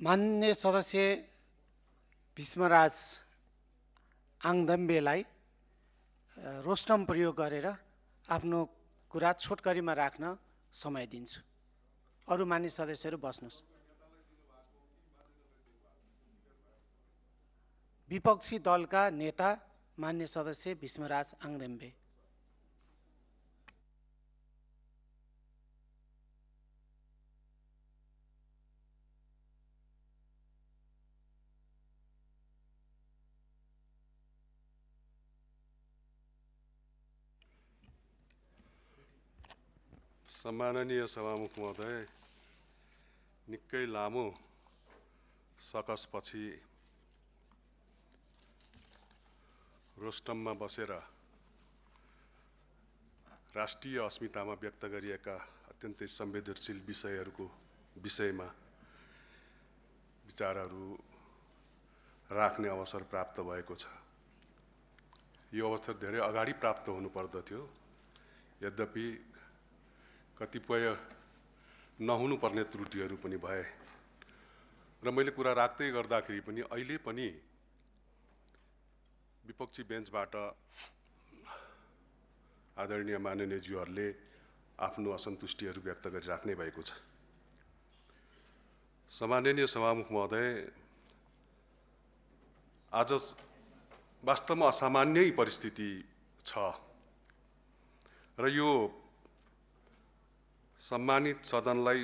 माननीय सदस्य भीष्मराज आङदम्बेलाई रोस्टम प्रयोग गरेर आफ्नो कुरा छोटकरीमा राख्न समय दिन्छु। अरू मान्य सदस्यहरू बस्नुहोस्। विपक्षी दलका नेता मान्य सदस्य भीष्मराज आङदम्बे। सम्माननीय सभामुख महोदय, निकै लामो सकसपछि रोस्टममा बसेर राष्ट्रिय अस्मितामा व्यक्त गरिएका अत्यन्तै संवेदनशील विषयहरूको विषयमा विचारहरू राख्ने अवसर प्राप्त भएको छ। यो अवसर धेरै अगाडि प्राप्त हुनुपर्दथ्यो, यद्यपि कतिपय नहुनुपर्ने त्रुटिहरू पनि भए र मैले कुरा राख्दै गर्दाखेरि पनि अहिले पनि विपक्षी बेन्चबाट आदरणीय माननीयज्यूहरूले आफ्नो असन्तुष्टिहरू व्यक्त गरिराख्ने भएको छ। सम्माननीय सभामुख महोदय, आज वास्तवमा असामान्य परिस्थिति छ र यो सम्मानित सदनलाई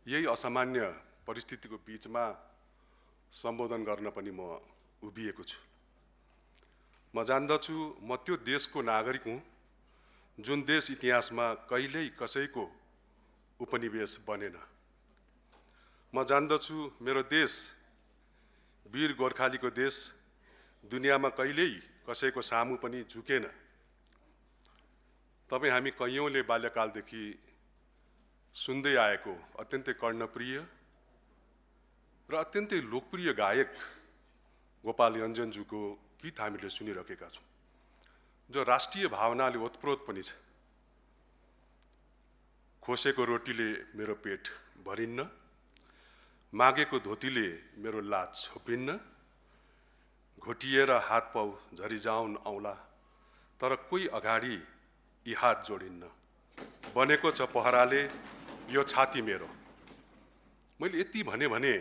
यही असामान्य परिस्थितिको बीचमा सम्बोधन गर्न पनि म उभिएको छु। म जान्दछु म त्यो देशको नागरिक हुँ जुन देश इतिहासमा कहिल्यै कसैको उपनिवेश बनेन। म जान्दछु मेरो देश वीर गोर्खालीको देश दुनियाँमा कहिल्यै कसैको सामु पनि झुकेन। तपाईँ हामी कैयौँले बाल्यकालदेखि सुन्दै आएको अत्यन्तै कर्णप्रिय र अत्यन्तै लोकप्रिय गायक गोपाल योन्जनज्यूको गीत हामीले सुनिरहेका छौँ, जो राष्ट्रिय भावनाले ओतप्रोत पनि छ। खोसेको रोटीले मेरो पेट भरिन्न, मागेको धोतीले मेरो लाज छोपिन्न, घोटिएर हात पाउ झरिजाउन औला, तर कोही अगाडि यी हात जोडिन्न, बनेको छ पहराले यो छाती मेरो। मैले यति भने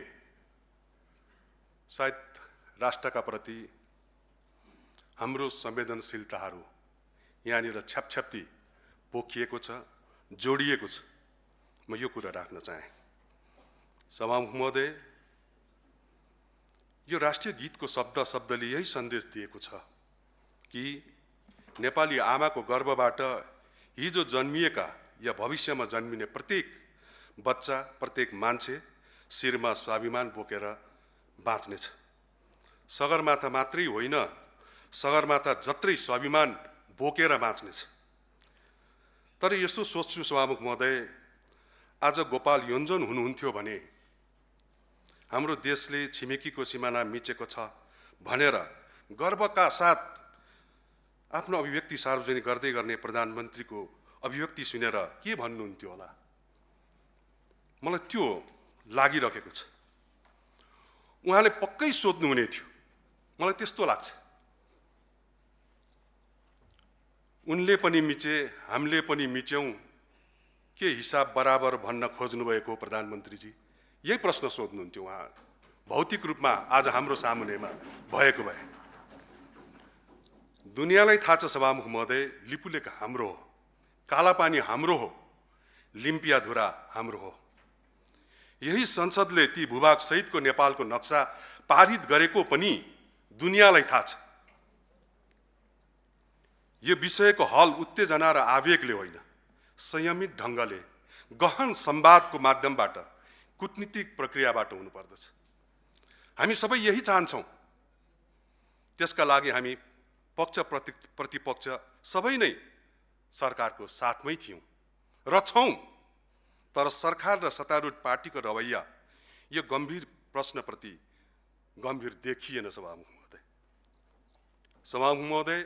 सायद राष्ट्रका प्रति हाम्रो संवेदनशीलताहरू यहाँनिर छ्यापछ्याप्ती पोखिएको छ, जोडिएको छ। म यो कुरा राख्न चाहे। सभामुख महोदय, यो राष्ट्रिय गीतको शब्दले यही सन्देश दिएको छ कि नेपाली आमाको गर्भबाट हिजो जन्मिएका या भविष्यमा जन्मिने प्रत्येक बच्चा, प्रत्येक मान्छे शिरमा स्वाभिमान बोकेर बाँच्नेछ। सगरमाथा मात्रै होइन, सगरमाथा जत्रै स्वाभिमान बोकेर बाँच्नेछ। तर यस्तो सोच्छु सभामुख महोदय, आज गोपाल योन्जन हुनुहुन्थ्यो भने हाम्रो देशले छिमेकीको सिमाना मिचेको छ भनेर गर्वका साथ आफ्नो अभिव्यक्ति सार्वजनिक गर्दै गर्ने प्रधानमन्त्रीको अभिव्यक्ति सुनेर के भन्नुहुन्थ्यो होला? मलाई त्यो लागिरहेको छ। उहाँले पक्कै सोध्नुहुने थियो, मलाई त्यस्तो लाग्छ। उनले पनि मिचे, हामीले पनि मिच्यौँ, के हिसाब बराबर भन्न खोज्नुभएको प्रधानमन्त्रीजी? यही प्रश्न सोध्नुहुन्थ्यो उहाँ, भौतिक रूपमा आज हाम्रो सामुनेमा भएको भए। दुनियाँलाई थाहा छ सभामुख महोदय, लिपुलेख हाम्रो हो, कालापानी हाम्रो हो, लिम्पियाधुरा हाम्रो हो। यही संसदले ती भूभाग सहितको नेपालको नक्सा पारित गरेको पनि दुनियाँलाई थाहा छ। यो विषयको हल उत्तेजना र आवेगले होइन, संयमित ढङ्गले गहन संवादको माध्यमबाट, कूटनीतिक प्रक्रियाबाट हुनुपर्दछ। हामी सबै यही चाहन्छौँ। त्यसका लागि हामी पक्ष प्रतिपक्ष सबै नै सरकारको साथमै थियौँ र छौँ। तर सरकार र सत्तारूढ पार्टीको रवैया यो गम्भीर प्रश्नप्रति गम्भीर देखिएन सभामुख महोदय। सभामुख महोदय,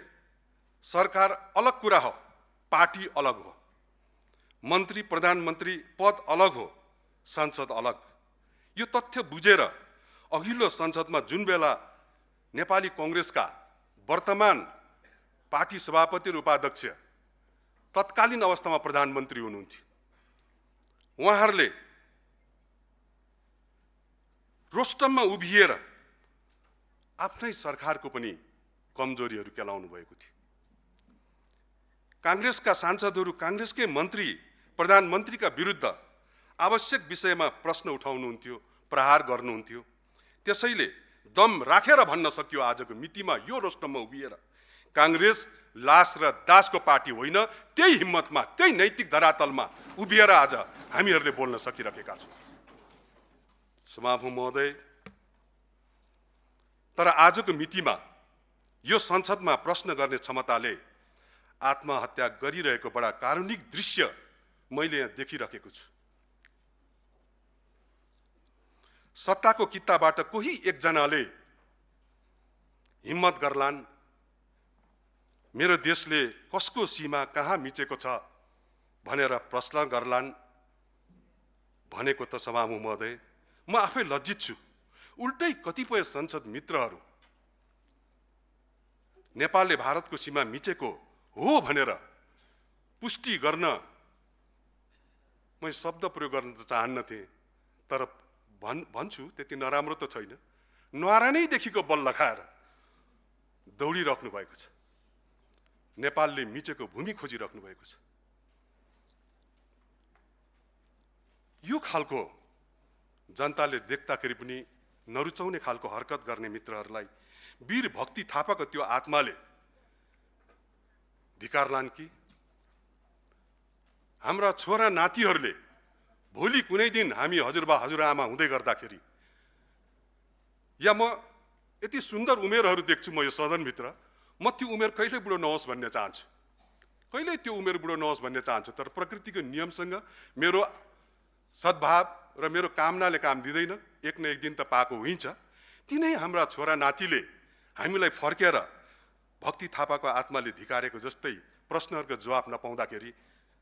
सरकार अलग कुरा हो, पार्टी अलग हो, मन्त्री प्रधानमन्त्री पद अलग हो, संसद अलग। यो तथ्य बुझेर अघिल्लो संसदमा जुन बेला नेपाली कांग्रेसका वर्तमान पार्टी सभापति र उपाध्यक्ष तत्कालीन अवस्थामा प्रधानमन्त्री हुनुहुन्थ्यो, उहाँहरूले रोस्टममा उभिएर आफ्नै सरकारको पनि कमजोरीहरू केलाउनु भएको थियो। कांग्रेसका सांसदहरू कांग्रेसकै मन्त्री प्रधानमन्त्रीका विरुद्ध आवश्यक विषयमा प्रश्न उठाउनुहुन्थ्यो, प्रहार गर्नुहुन्थ्यो। त्यसैले दम राखेर भन्न सकियो आजको मितिमा यो रोस्टममा उभिएर कांग्रेस लास र दासको पार्टी होइन, त्यही हिम्मतमा त्यही नैतिक धरातलमा उभिएर आज हामीहरूले बोल्न सकिरहेका छौँ। सभामुख महोदय, तर आजको मितिमा यो संसदमा प्रश्न गर्ने क्षमताले आत्महत्या गरिरहेको बडा कारुणिक दृश्य मैले यहाँ देखिरहेको छु। सत्ताको कित्ताबाट कोही एकजनाले हिम्मत गर्लान्, मेरो देशले कसको सीमा कहाँ मिचेको छ भनेर प्रश्न गर्लान् भनेको त सभामुख महोदय म आफै लज्जित छु। उल्टै कतिपय संसद मित्रहरू नेपालले भारतको सीमा मिचेको हो भनेर पुष्टि गर्न, म शब्द प्रयोग गर्न त चाहन्नथे, तर भन्छु त्यति नराम्रो त छैन, न्वारा नै देखिको बल लगाएर दौडिराख्नु भएको छ। नेपालले मिचेको भूमि खोजिराख्नु भएको छ। यो खालको जनताले देख्दाखेरि पनि नरुचाउने खालको हरकत गर्ने मित्रहरूलाई वीर भक्ति थापाको त्यो आत्माले धिक्कारलान् कि हाम्रा छोरा नातिहरूले भोलि कुनै दिन हामी हजुरबा हजुरआमा हुँदै गर्दाखेरि, या म यति सुन्दर उमेरहरू देख्छु म यो सदनभित्र, म त्यो उमेर कहिले बुढो नहोस् भन्ने चाहन्छु, कहिले त्यो उमेर बुढो नहोस् भन्ने चाहन्छु। तर प्रकृतिको नियमसँग मेरो सद्भाव र मेरो कामनाले काम दिँदैन, एक न एक दिन त पाएको हुन्छ। तिनै हाम्रा छोरा नातिले हामीलाई फर्केर भक्ति थापाको आत्माले धिकारेको जस्तै प्रश्नहरूको जवाफ नपाउँदाखेरि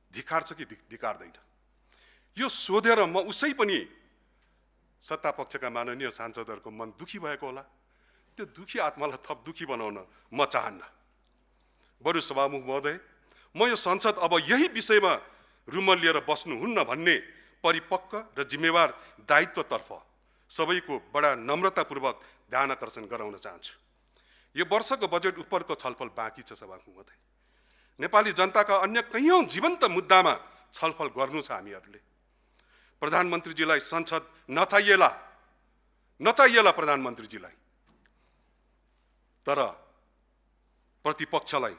धिक्कार्छ कि धिक्कार्दैन, यो सोधेर म उसै पनि सत्तापक्षका माननीय सांसदहरूको मन दुखी भएको होला। त्यो दुखी आत्मालाई थप दुखी बनाउन म चाहन्न। बरु सभामुख महोदय, म यो संसद अब यही विषयमा रुमल लिएर बस्नुहुन्न भन्ने परिपक्व र जिम्मेवार दायित्वतर्फ सबैको बडा नम्रतापूर्वक ध्यान आकर्षण गराउन चाहन्छु। यो वर्षको बजेट उपरको छलफल बाँकी छ सभामुख महोदय। नेपाली जनताका अन्य कैयौँ जीवन्त मुद्दामा छलफल गर्नु छ हामीहरूले। प्रधानमन्त्रीजीलाई संसद नचाहिएला प्रधानमन्त्रीजीलाई, तर प्रतिपक्षलाई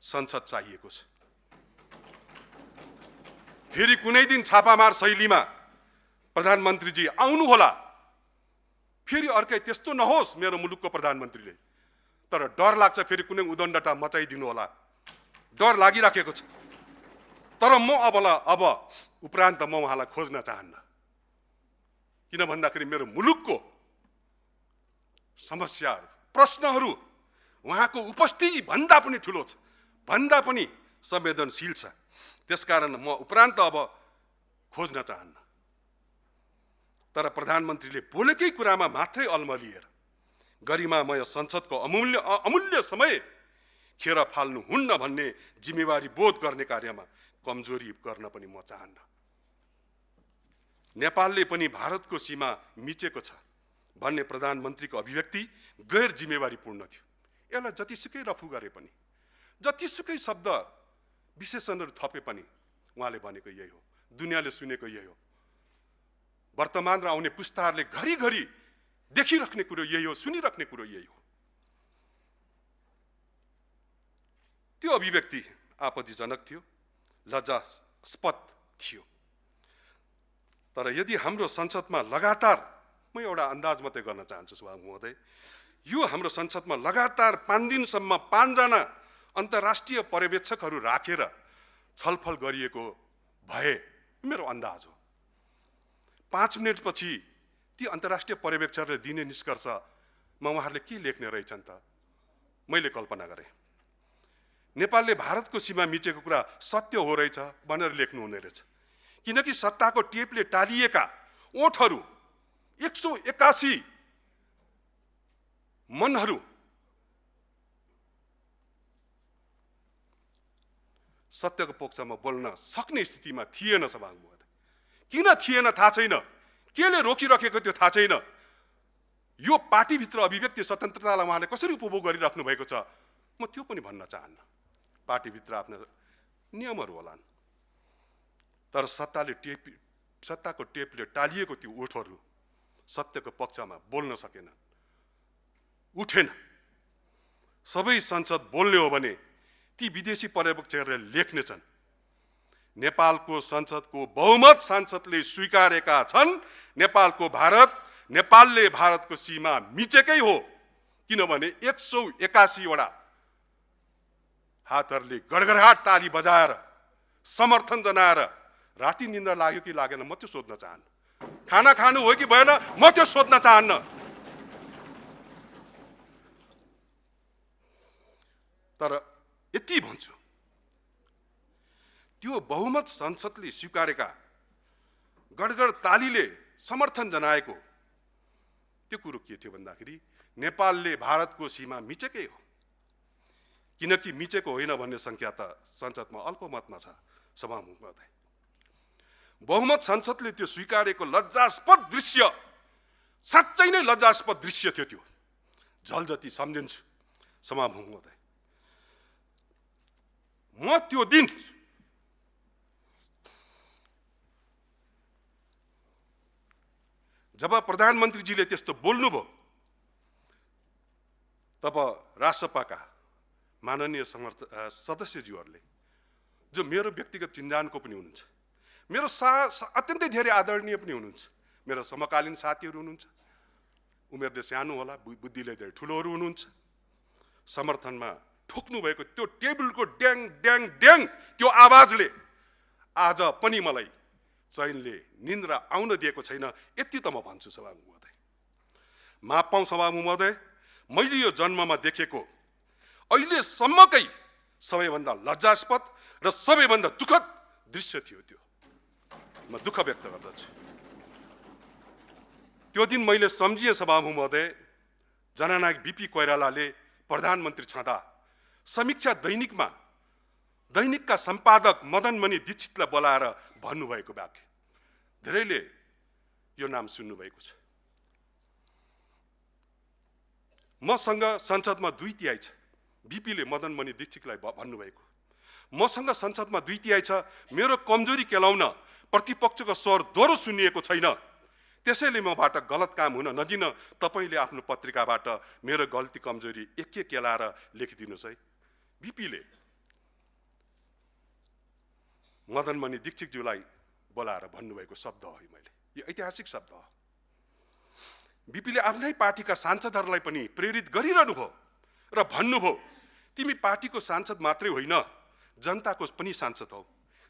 संसद चाहिएको छ। फेरि कुनै दिन छापामार शैलीमा प्रधानमन्त्रीजी आउनु होला, फेरि अर्कै त्यस्तो नहोस् मेरो मुलुकको प्रधानमन्त्रीले, तर डर लाग्छ फेरि कुनै उदण्डता मचाइदिनु होला, डर लागिराखेको छ। तर म अब उपरान्त म उहाँलाई खोज्न चाहन्न, किन भन्दाखेरि मेरो मुलुकको समस्याहरू प्रश्नहरू उहाँको उपस्थिति भन्दा पनि ठुलो छ, भन्दा पनि संवेदनशील छ। त्यसकारण म उपरान्त अब खोज्न चाहन्न। तर प्रधानमन्त्रीले बोलेकै कुरामा मात्रै अल्मलिएर गरिमामय संसदको अमूल्य समय खेर फाल्नुहुन्न भन्ने जिम्मेवारी बोध गर्ने कार्यमा कमजोरी गर्न पनि म चाहन्न। नेपालले पनि भारतको सीमा मिचेको छ भन्ने प्रधानमन्त्रीको अभिव्यक्ति गैर जिम्मेवारीपूर्ण थियो। यसलाई जतिसुकै रफू गरे पनि, जतिसुकै शब्द विशेषणहरू थपे पनि उहाँले भनेको यही हो, दुनियाँले सुनेको यही हो, वर्तमान र आउने पुस्ताहरूले घरिघरि देखिराख्ने कुरो यही हो, सुनिराख्ने कुरो यही हो। त्यो अभिव्यक्ति आपत्तिजनक थियो, लज्जास्पद थियो। तर यदि हाम्रो संसदमा लगातार, म एउटा अन्दाज मात्रै गर्न चाहन्छु सभामुख महोदय, यो हाम्रो संसदमा लगातार 5 दिनसम्म 5 जना अन्तर्राष्ट्रिय पर्यवेक्षकहरू राखेर छलफल गरिएको भए मेरो अन्दाज हो, 5 मिनेटपछि ती अन्तर्राष्ट्रिय पर्यवेक्षकहरूले दिने निष्कर्षमा उहाँहरूले के लेख्ने रहेछन् त मैले कल्पना गरेँ। नेपालले भारतको सीमा मिचेको कुरा सत्य हो रहेछ भनेर लेख्नु हुने रहेछ, किनकि सत्ताको टेपले टालिएका ओठहरू 181 मनहरू सत्यको पक्षमा बोल्न सक्ने स्थितिमा थिएन सभामुख। किन थिएन थाहा छैन, केले रोकिराखेको थियो थाहा छैन। यो पार्टीभित्र अभिव्यक्ति स्वतन्त्रतालाई उहाँले कसरी उपभोग गरिराख्नु भएको छ म त्यो पनि भन्न चाहन्न। पार्टीभित्र आफ्ना नियमहरू होलान्, तर सत्ताको टेपले टालिएको त्यो ओठहरू सत्यको पक्षमा बोल्न सकेन, उठेन। सबै संसद बोल्ने हो भने ती विदेशी पर्यवेक्षकहरूले लेख्नेछन्। नेपालको संसदको बहुमत सांसदले स्वीकारेका छन् नेपालले भारतको सीमा मिचेकै हो, किनभने 181 वटा हातहरूले गडगडाट ताली बजाएर समर्थन जनाएर राति निन्द्रा लाग्यो कि लागेन म त्यो सोध्न चाहन्न। खाना खानु हो कि भएन म त्यो सोध्न चाहन्न। तर यति भन्छु, त्यो बहुमत संसदले स्वीकारेका गडगड तालीले समर्थन जनाएको त्यो कुरो के थियो भन्दाखेरि नेपालले भारतको सीमा मिचेकै हो। किनकि मिचेको होइन भन्ने संख्या त संसदमा अल्पमतमा छ सभामुख महोदय। बहुमत संसदले त्यो स्वीकारेको लज्जास्पद दृश्य, साँच्चै नै लज्जास्पद दृश्य थियो त्यो। झलजति सम्झिन्छु सभामुख महोदय। म त्यो दिन जब प्रधानमन्त्रीजीले त्यस्तो बोल्नुभयो तब राष्ट्रसभाका माननीय सदस्यज्यूहरूले, जो मेरो व्यक्तिगत चिन्जानको पनि हुनुहुन्छ, मेरो अत्यन्तै धेरै आदरणीय पनि हुनुहुन्छ, मेरो समकालीन साथीहरू हुनुहुन्छ, उमेरले सानो होला बुद्धिले धेरै ठुलोहरू हुनुहुन्छ, समर्थनमा ठोक्नु भएको त्यो टेबलको ड्याङ ड्याङ ड्याङ त्यो आवाजले आज पनि मलाई चैनले निन्द्रा आउन दिएको छैन। यति त म भन्छु सभामुख महोदय। माफ पाऊँ सभामुख महोदय, मैले यो जन्ममा देखेको अहिलेसम्मकै सबैभन्दा लज्जास्पद र सबैभन्दा दुःखद दृश्य थियो त्यो। म दुःख व्यक्त गर्दछु। त्यो दिन मैले सम्झिएँ सभामुख महोदय, जननायक बीपी कोइरालाले प्रधानमन्त्री छँदा समीक्षा दैनिकका सम्पादक मदनमणि दीक्षितलाई बोलाएर भन्नुभएको वाक्य। धेरैले यो नाम सुन्नुभएको छ। मसँग संसदमा 2/3 छ। बीपीले मदनमणि दीक्षितलाई भन्नुभएको, मसँग संसदमा 2/3 छ, मेरो कमजोरी केलाउन प्रतिपक्षको स्वर दोहोरो सुनिएको छैन, त्यसैले मबाट गलत काम हुन नदिन तपाईले आफ्नो पत्रिकाबाट मेरो गल्ती कमजोरी एक केलाएर लेखिदिनुस् है। बीपीले मदनमणि दीक्षितज्यूलाई बोलाएर भन्नुभएको शब्द हो मैले, यो ऐतिहासिक शब्द हो। बीपीले आफ्नै पार्टीका सांसदहरूलाई पनि प्रेरित गरिरहनु भयो र भन्नुभयो, तिमी पार्टीको सांसद मात्रै होइन, जनताको पनि सांसद हौ।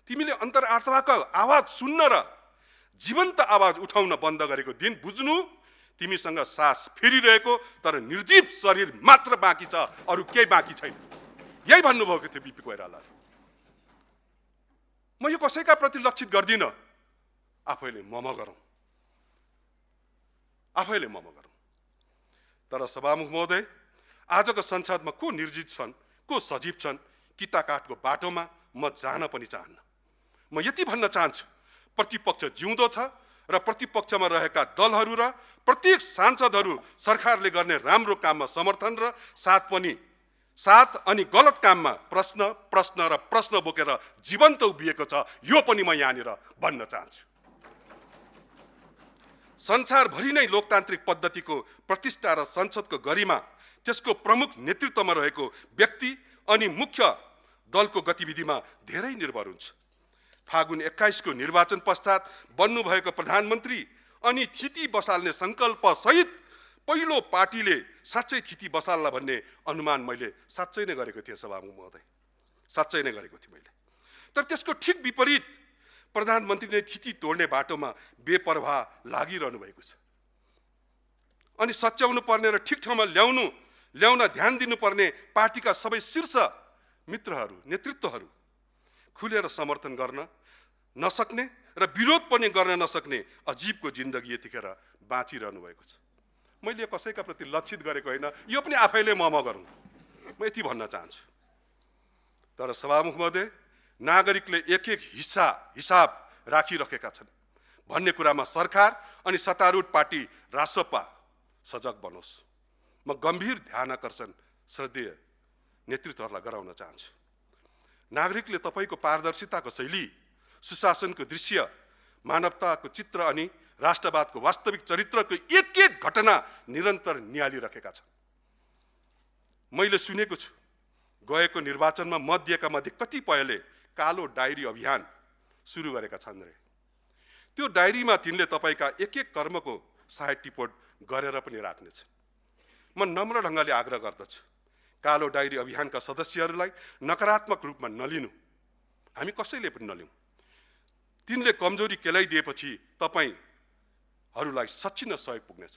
तिमीले अन्तर्आत्माको आवाज सुन्न र जीवन्त आवाज उठाउन बन्द गरेको दिन बुझ्नु, तिमीसँग सास फेरिरहेको तर निर्जीव शरीर मात्र बाँकी छ, अरू केही बाँकी छैन। यही भन्नुभएको थियो बीपी कोइरालाले। म यो कसैका प्रति लक्षित गर्दिन, आफैले मम गरौँ। तर सभामुख महोदय, आजको संसदमा को निर्जीव छन्, को सजीव छन्, किता काठको बाटोमा म जान पनि चाहन्न। म यति भन्न चाहन्छु, प्रतिपक्ष जिउँदो छ र प्रतिपक्षमा रहेका दलहरू र प्रत्येक सांसदहरू सरकारले गर्ने राम्रो काममा समर्थन र साथ अनि गलत काममा प्रश्न बोकेर जीवन्त उभिएको छ। यो पनि म यहाँनिर भन्न चाहन्छु। संसारभरि नै लोकतान्त्रिक पद्धतिको प्रतिष्ठा र संसदको गरिमा त्यसको प्रमुख नेतृत्वमा रहेको व्यक्ति अनि मुख्य दलको गतिविधिमा धेरै निर्भर हुन्छ। फागुन 21 को निर्वाचन पश्चात बन्नुभएको प्रधानमन्त्री अनि थिति बसाल्ने संकल्प सहित पहिलो पार्टीले साँच्चै थिति बसाल्ला भन्ने अनुमान मैले साँच्चै नै गरेको थिएँ सभामुख महोदय, साँच्चै नै गरेको थिएँ मैले। तर त्यसको ठिक विपरीत प्रधानमन्त्रीले थिति तोड्ने बाटोमा बेपरवाह लागिरहनु भएको छ। अनि सच्याउनु पर्ने र ठिक ठाउँमा ल्याउन ध्यान दिनुपर्ने पार्टीका सबै शीर्ष मित्रहरू, नेतृत्वहरू खुलेर समर्थन गर्न नसक्ने र विरोध पनि गर्न नसक्ने अजीबको जिन्दगी यतिखेर बाँचिरहनु भएको छ। मैले कसैका प्रति लक्षित गरेको होइन, यो पनि आफैले म गरौँ, म यति भन्न चाहन्छु। तर सभामुख महोदय, नागरिकले एक एक हिसाब राखिरहेका छन् भन्ने कुरामा सरकार अनि सत्तारूढ पार्टी रासपा सजग बनोस्। म गम्भीर ध्यान आकर्षण श्रद्धेय नेतृत्वहरूलाई गराउन चाहन्छु। नागरिकले तपाईको पारदर्शिताको शैली, सुशासनको दृश्य, मानवताको चित्र अनि राष्ट्रवादको वास्तविक चरित्रको एक एक घटना निरन्तर निहालिरहेका छन्। मैले सुनेको छु गएको निर्वाचनमा मत दिएका मध्ये कतिपयले कालो डायरी अभियान सुरु गरेका छन् रे। त्यो डायरीमा तिनले तपाईका एक एक कर्मको सहायक टिपोट गरेर पनि राख्नेछ। म नम्र ढङ्गले आग्रह गर्दछु, कालो डायरी अभियानका सदस्यहरूलाई नकारात्मक रूपमा नलिनु, हामी कसैले पनि नलिउँ। तिनले कमजोरी केलाइदिएपछि तपाईहरूलाई सच्चिन सहयोग पुग्नेछ।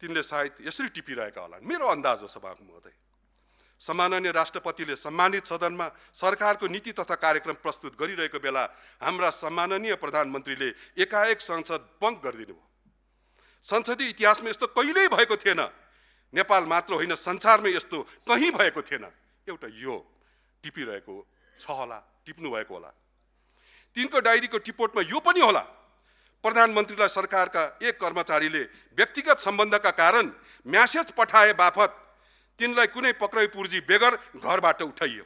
तिनले सायद यसरी टिपिरहेका होला, मेरो अन्दाज हो सभामुख महोदय। सम्माननीय राष्ट्रपतिले सम्मानित सदनमा सरकारको नीति तथा कार्यक्रम प्रस्तुत गरिरहेको बेला हाम्रा सम्माननीय प्रधानमन्त्रीले एकाएक संसद भङ्ग गरिदिनु भयो। संसदीय इतिहासमा यस्तो कहिल्यै भएको थिएन। नेपाल मात्र होइन, संसारमै यस्तो कहीँ भएको थिएन। एउटा यो टिपिरहेको छ होला, टिप्नु भएको होला। तिनको डायरीको टिपोटमा यो पनि होला, प्रधानमन्त्रीलाई सरकारका एक कर्मचारीले व्यक्तिगत सम्बन्धका कारण म्यासेज पठाए बापत तिनलाई कुनै पक्राइ पूर्जी बेगर घरबाट उठाइयो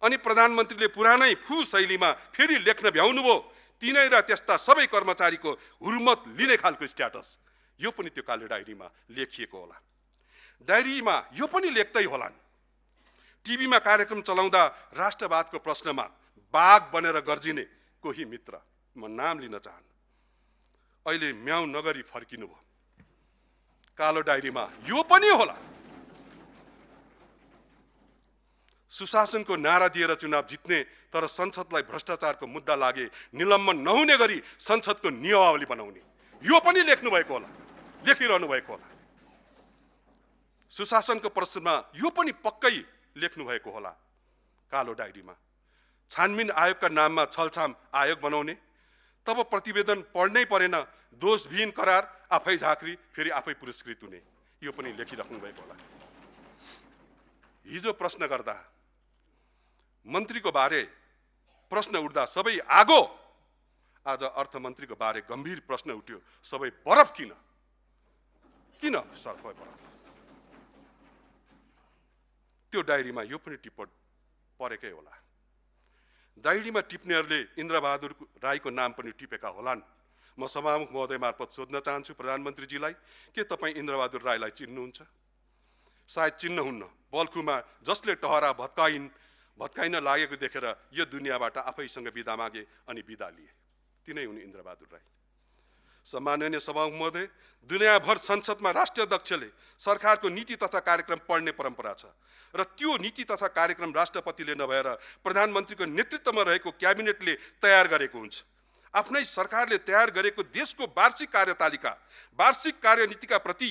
अनि प्रधानमन्त्रीले पुरानै फु शैलीमा फेरि लेख्न भ्याउनुभयो। तिनै र त्यस्ता सबै कर्मचारीको हुर्मत लिने खालको स्ट्याटस, यो पनि त्यो कालो डायरीमा लेखिएको होला। डायरीमा यो पनि लेख्दै होलान्, टिभीमा कार्यक्रम चलाउँदा राष्ट्रवादको प्रश्नमा बाघ बनेर गर्जिने कोही मित्र, म नाम लिन चाहन्न, अहिले म्याउ नगरी फर्किनु भयो। कालो डायरीमा यो पनि होला। सुशासनको नारा दिएर चुनाव जित्ने तर संसदलाई भ्रष्टाचारको मुद्दा लागे निलम्बन नहुने गरी संसदको नियमावली बनाउने, यो पनि लेख्नु भएको होला, लेखिरहनु भएको होला। सुशासनको प्रश्नमा यो पनि पक्कै लेख्नु भएको होला कालो डायरीमा। छानबिन आयोगका नाममा छलछाम आयोग बनाउने, तब प्रतिवेदन पढ्नै परेन, दोषविहीन करार, आफै झाँक्री, फेरि आफै पुरस्कृत हुने, यो पनि लेखिराख्नु भएको होला। हिजो प्रश्न गर्दा मन्त्रीको बारे प्रश्न उठ्दा सबै आगो, आज अर्थमन्त्रीको बारे गम्भीर प्रश्न उठ्यो, सबै बरफ किन सर बरफ। त्यो डायरीमा यो पनि टिप्पण परेकै होला। डायरीमा टिप्नेहरूले इन्द्रबहादुर राईको नाम पनि टिपेका होलान्। म सभामुख महोदय मार्फत सोध्न चाहन्छु प्रधानमन्त्रीजीलाई, के तपाईँ इन्द्रबहादुर राईलाई चिन्नुहुन्छ? सायद चिन्नुहुन्न। बल्खुमा जसले टहरा भत्काइन लागेको देखेर यो दुनियाँबाट आफैसँग बिदा मागे अनि बिदा लिए, तिनै हुन् इन्द्रबहादुर राई। सम्माननीय सभामुख महोदय, दुनियाँभर संसदमा राष्ट्रिय अध्यक्षले सरकारको नीति तथा कार्यक्रम पढ्ने परम्परा छ र त्यो नीति तथा कार्यक्रम राष्ट्रपतिले नभएर प्रधानमन्त्रीको नेतृत्वमा रहेको क्याबिनेटले तयार गरेको हुन्छ। आफ्नै सरकारले तयार गरेको देशको वार्षिक कार्यतालिका, वार्षिक कार्यनीतिका प्रति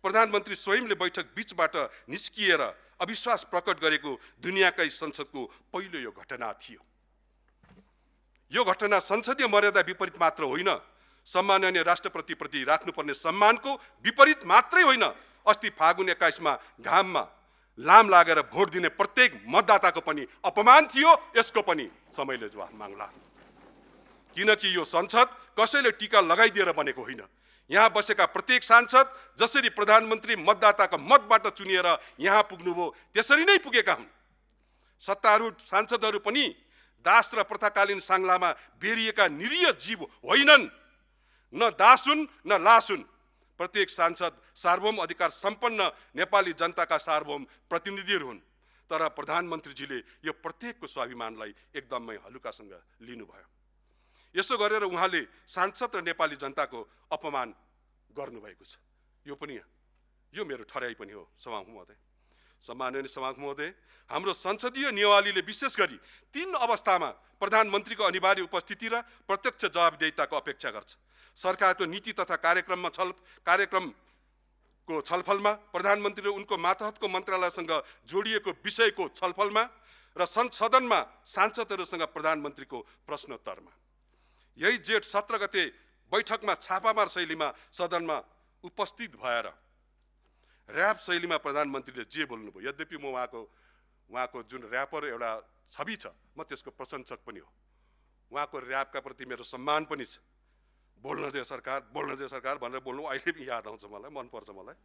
प्रधानमन्त्री स्वयंले बैठक बीचबाट निस्किएर अविश्वास प्रकट गरेको दुनियाँकै संसदको पहिलो यो घटना थियो। यो घटना संसदीय मर्यादा विपरीत मात्र होइन, सम्माननीय राष्ट्रपतिप्रति राख्नुपर्ने सम्मानको विपरीत मात्रै होइन, अस्ति फागुन 21मा घाममा लाम लागेर भोट दिने प्रत्येक मतदाताको पनि अपमान थियो। यसको पनि समयले जवाफ माग्ला, किनकि यो संसद कसैले टीका लगाइदिएर बनेको होइन। यहाँ बसेका प्रत्येक सांसद जसरी प्रधानमन्त्री मतदाताका मतबाट चुनिएर यहाँ पुग्नुभयो त्यसरी नै पुगेका हुन्। सत्तारूढ सांसदहरू पनि दास र प्रथाकालीन साङ्लामा बेरिएका निरीह जीव होइनन्, न दास हुन् न लास हुन्। प्रत्येक सांसद सार्वभौम अधिकार सम्पन्न नेपाली जनताका सार्वभौम प्रतिनिधिहरू हुन्। तर प्रधानमन्त्रीजीले यो प्रत्येकको स्वाभिमानलाई एकदमै हलुकासँग लिनुभयो। यसो गरेर उहाँले सांसद र नेपाली जनताको अपमान गर्नुभएको छ। यो मेरो ठराइ पनि हो सभामुख महोदय। सम्माननीय सभामुख महोदय, हाम्रो संसदीय नियमावलीले विशेष गरी 3 अवस्थामा प्रधानमन्त्रीको अनिवार्य उपस्थिति र प्रत्यक्ष जवाबदेहिताको अपेक्षा गर्छ। सरकारको नीति तथा कार्यक्रमको छलफलमा, प्रधानमन्त्रीले उनको मातहतको मन्त्रालयसँग जोडिएको विषयको छलफलमा र सदनमा सांसदहरूसँग प्रधानमन्त्रीको प्रश्नोत्तरमा। यही जेठ 17 गते बैठकमा छापामार शैलीमा सदनमा उपस्थित भएर ऱ्याप शैलीमा प्रधानमन्त्रीले जे बोल्नुभयो, यद्यपि म उहाँको जुन ऱ्यापर एउटा छवि छ, म त्यसको प्रशंसक पनि हो, उहाँको ऱ्यापका प्रति मेरो सम्मान पनि छ। बोल्न दे सरकार भनेर बोल्नु अहिले पनि याद आउँछ मलाई, मनपर्छ मलाई।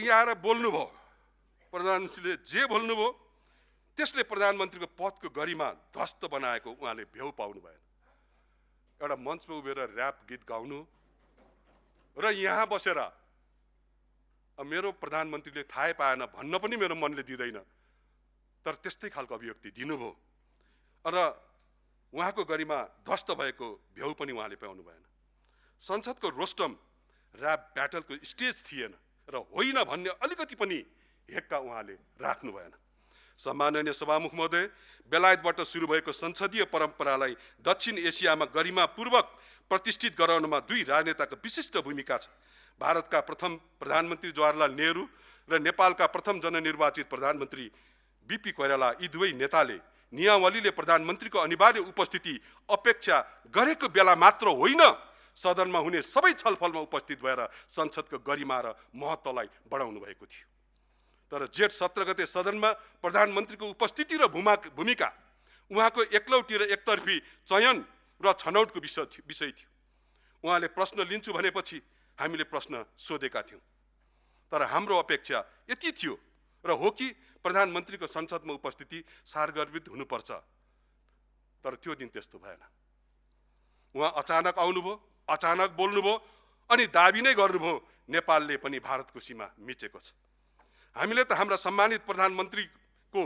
यहाँ आएर बोल्नुभयो, प्रधानमन्त्रीले जे बोल्नुभयो त्यसले प्रधानमन्त्रीको पदको गरिमा ध्वस्त बनाएको उहाँले भ्यौ पाउनु भएन। एउटा मञ्चमा उभिएर ऱ्याप गीत गाउनु र यहाँ बसेर मेरो प्रधानमन्त्रीले थाहै पाएन भन्न पनि मेरो मनले दिँदैन, तर त्यस्तै खालको अभिव्यक्ति दिनुभयो र उहाँको गरिमा ध्वस्त भएको भ्यौ पनि उहाँले पाउनु भएन। संसदको रोस्टम ऱ्याप ब्याटलको स्टेज थिएन र होइन भन्ने अलिकति पनि हेक्का उहाँले राख्नु भएन। सम्माननीय सभामुख महोदय, बेलायतबाट सुरु भएको संसदीय परम्परालाई दक्षिण एसियामा गरिमापूर्वक प्रतिष्ठित गराउनमा दुई राजनेताको विशिष्ट भूमिका छ। भारतका प्रथम प्रधानमन्त्री जवाहरलाल नेहरू र नेपालका प्रथम जननिर्वाचित प्रधानमन्त्री बीपी कोइराला, यी दुवै नेताले नियमावलीले प्रधानमन्त्रीको अनिवार्य उपस्थिति अपेक्षा गरेको बेला मात्र होइन, सदनमा हुने सबै छलफलमा उपस्थित भएर संसदको गरिमा र महत्त्वलाई बढाउनु भएको थियो। तर जेठ 17 गते सदनमा प्रधानमन्त्रीको उपस्थिति र भूमिका उहाँको एकलौटी र एकतर्फी चयन र छनौटको विषय थियो। उहाँले प्रश्न लिन्छु भनेपछि हामीले प्रश्न सोधेका थियौँ, तर हाम्रो अपेक्षा यति थियो र हो कि प्रधानमन्त्रीको संसदमा उपस्थिति सारगर्भित हुनुपर्छ, तर त्यो दिन त्यस्तो भएन। उहाँ अचानक आउनुभयो, अचानक बोल्नुभयो अनि दाबी नै गर्नुभयो नेपालले पनि भारतको सीमा मिचेको छ। हामीले त हाम्रा सम्मानित प्रधानमन्त्रीको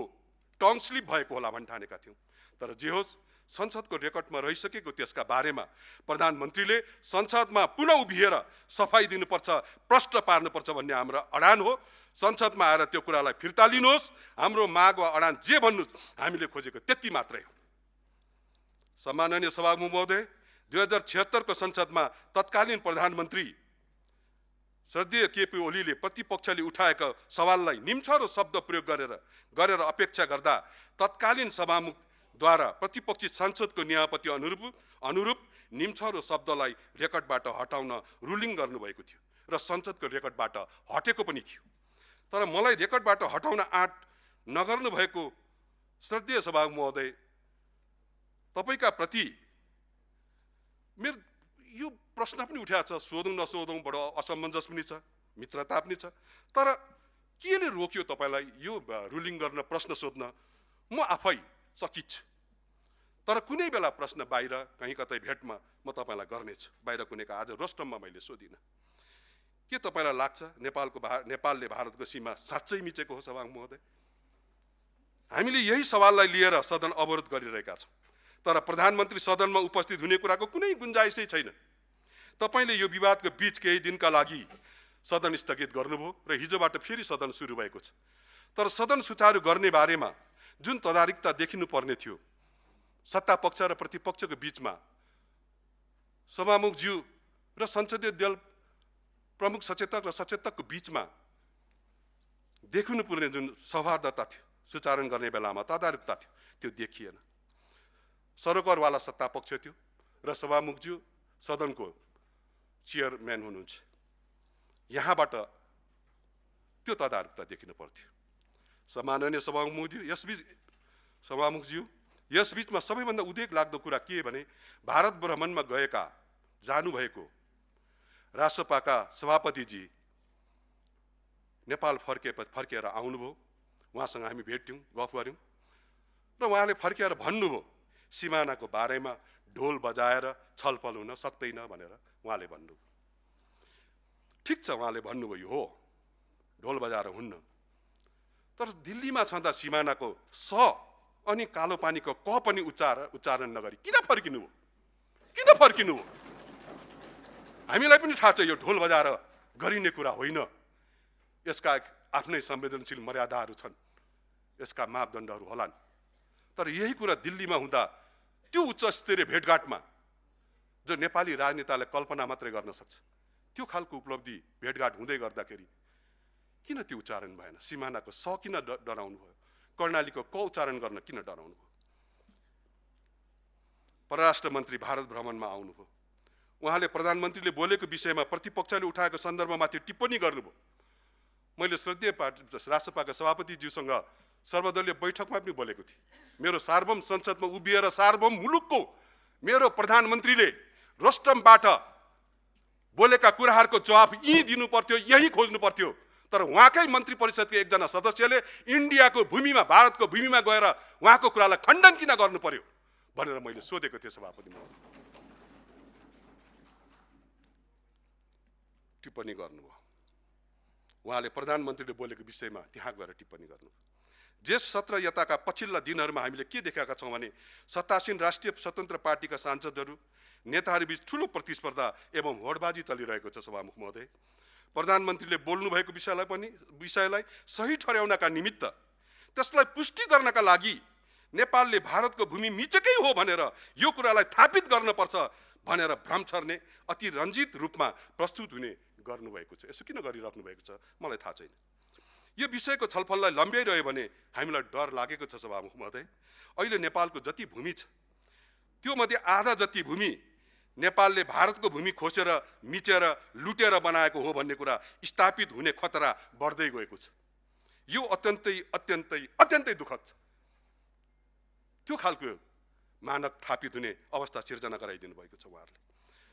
टङ स्लिप भएको होला भन्ने ठानेका थियौँ, तर जे होस् संसदको रेकर्डमा रहिसकेको त्यसका बारेमा प्रधानमन्त्रीले संसदमा पुनः उभिएर सफाई दिनुपर्छ, प्रश्न पार्नुपर्छ भन्ने हाम्रो अडान हो। संसदमा आएर त्यो कुरालाई फिर्ता लिनुहोस्, हाम्रो माग वा अडान जे भन्नुहोस्, हामीले खोजेको त्यति मात्रै हो। सम्माननीय सभामुख महोदय, 2076 को संसदमा तत्कालीन प्रधानमन्त्री श्रद्धेय केपी ओलीले प्रतिपक्षले उठाएका सवाललाई निम्छरो शब्द प्रयोग गरेर अपेक्षा गर्दा तत्कालीन सभामुखद्वारा प्रतिपक्षी सांसदको नियामपति अनुरूप निम्छरो शब्दलाई रेकर्डबाट हटाउन रुलिङ गर्नुभएको थियो र संसदको रेकर्डबाट हटेको पनि थियो। तर मलाई रेकर्डबाट हटाउन आँट नगर्नु भएको श्रद्धेय सभामुख महोदय, तपाईका प्रति मेरो यो प्रश्न पनि उठाएको छ, सोधौँ नसोधौँ बडो असमञ्जस पनि छ, मित्रता पनि छ, तर केले रोक्यो तपाईलाई यो रुलिङ गर्न, प्रश्न सोध्न? म आफै सकित छु, तर कुनै बेला प्रश्न बाहिर कहीँ कतै भेटमा म तपाईलाई गर्नेछु। बाहिर कुनैका आज रोस्टममा मैले सोधिनँ। के तपाईलाई लाग्छ नेपालले भारतको सीमा साँच्चै मिचेको हो? सभामुख महोदय, हामीले यही सवाललाई लिएर सदन अवरोध गरिरहेका छौँ, तर प्रधानमन्त्री सदनमा उपस्थित हुने कुराको कुनै गुन्जाइसै छैन। तपाईले यो विवादको बीच केही दिनका लागि सदन स्थगित गर्नुभयो र हिजोबाट फेरि सदन सुरु भएको छ। तर सदन सुचारू गर्ने बारेमा जुन तदारिकता देखिनु पर्ने थियो, सत्ता पक्ष र प्रतिपक्षको बीचमा सभामुखज्यू र संसदीय दल प्रमुख सचेतक र सचेतकको बीचमा देखिनुपर्ने जुन सौहार्दता थियो, सुचारण गर्ने बेलामा तदारुकता थियो, त्यो देखिएन। सरोकारवाला सत्ता पक्ष थियो र सभामुखज्यू सदनको चेयरम्यान हुनुहुन्छ, यहाँबाट त्यो तदारुकता देखिनु पर्थ्यो। सम्माननीय सभामुखज्यू, यसबीचमा सबैभन्दा उदेक लाग्दो कुरा के भने भारत भ्रमणमा जानुभएको राष्ट्रसभाका सभापतिजी नेपाल फर्केर आउनुभयो। उहाँसँग हामी भेट्यौँ, गफ गऱ्यौँ र उहाँले फर्केर भन्नुभयो सिमानाको बारेमा ढोल बजाएर छलफल हुन सक्दैन भनेर उहाँले भन्नुभयो। ठिक छ, उहाँले भन्नुभयो हो ढोल बजाएर हुन्न, तर दिल्लीमा छँदा सिमानाको स अनि कालो पानीको क पनि उच्चारण नगरी किन फर्किनु हो? हामीलाई पनि थाहा छ यो ढोल बजाएर गरिने कुरा होइन, यसका आफ्नै संवेदनशील मर्यादाहरू छन्, यसका मापदण्डहरू होलान्। तर यही कुरा दिल्लीमा हुँदा त्यो उच्च स्तरीय भेटघाटमा जो नेपाली राजनेताले कल्पना मात्रै गर्न सक्छ, त्यो खालको उपलब्धि भेटघाट हुँदै गर्दाखेरि किन त्यो उच्चारण भएन? सिमानाको स किन डराउनु भयो? कर्णालीको क उच्चारण गर्न किन डराउनु भयो? परराष्ट्र मन्त्री भारत भ्रमणमा आउनुभयो, उहाँले प्रधानमन्त्रीले बोलेको विषयमा प्रतिपक्षले उठाएको सन्दर्भमाथि टिप्पणी गर्नुभयो। मैले श्रद्धेय राष्ट्रसभाका सभापतिज्यूसँग सर्वदलीय बैठकमा पनि बोलेको थिएँ। मेरो सार्वभौम संसदमा उभिएर सार्वभौम मुलुकको मेरो प्रधानमन्त्रीले रोस्टमबाट बोलेका कुराहरूको जवाफ यहीँ दिनु पर्थ्यो, यही खोज्नु पर्थ्यो। तर उहाँकै मन्त्री परिषदको एकजना सदस्यले इन्डियाको भूमिमा, भारतको भूमिमा गएर उहाँको कुरालाई खण्डन किन गर्नु पर्यो भनेर मैले सोधेको थिएँ सभापति महोदय। टिप्पणी गर्नुभयो। उहाँले प्रधानमन्त्रीले बोलेको विषयमा त्यहाँ गएर टिप्पणी गर्नुभयो। जेठ 17 यताका पछिल्ला दिनहरूमा हामीले के देखेका छौँ भने सत्तासीन राष्ट्रिय स्वतन्त्र पार्टीका सांसदहरू, नेताहरूबीच ठुलो प्रतिस्पर्धा एवं होडबाजी चलिरहेको छ। सभामुख महोदय, प्रधानमन्त्रीले बोल्नुभएको विषयलाई सही ठहर्याउनका निमित्त, त्यसलाई पुष्टि गर्नका लागि नेपालले भारतको भूमि मिचेकै हो भनेर यो कुरालाई थापित गर्नुपर्छ भनेर भ्रम छर्ने अति रञ्जित रूपमा प्रस्तुत हुने गर्नुभएको छ। यसो किन गरिराख्नु भएको छ मलाई थाहा छैन। यो विषयको छलफललाई लम्ब्याइरह्यो भने हामीलाई डर लागेको छ। सभामुख महोदय, अहिले नेपालको जति भूमि छ त्यो मध्ये आधा जति भूमि नेपालले भारतको भूमि खोसेर मिचेर लुटेर बनाएको हो भन्ने कुरा स्थापित हुने खतरा बढ्दै गएको छ। यो अत्यन्तै अत्यन्तै अत्यन्तै दुःखद छ। त्यो खालको मानक थापित हुने अवस्था सिर्जना गराइदिनु भएको छ उहाँहरूले।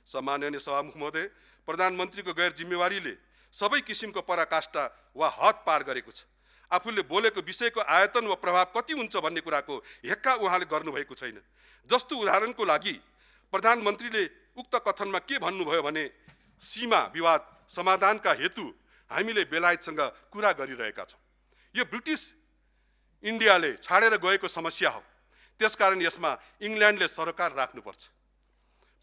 सम्माननीय सभामुख महोदय, प्रधानमन्त्रीको गैर जिम्मेवारीले सबै किसिमको पराकाष्ठा वा हद पार गरेको छ। आफूले बोलेको विषयको आयतन वा प्रभाव कति हुन्छ भन्ने कुराको हेक्का उहाँले गर्नुभएको छैन। जस्तो उदाहरणको लागि प्रधानमन्त्रीले उक्त कथनमा के भन्नुभयो भने सीमा विवाद समाधानका हेतु हामीले बेलायतसँग कुरा गरिरहेका छौँ। यो ब्रिटिस इन्डियाले छाडेर गएको समस्या हो, त्यसकारण यसमा इङ्ल्यान्डले सरोकार राख्नुपर्छ।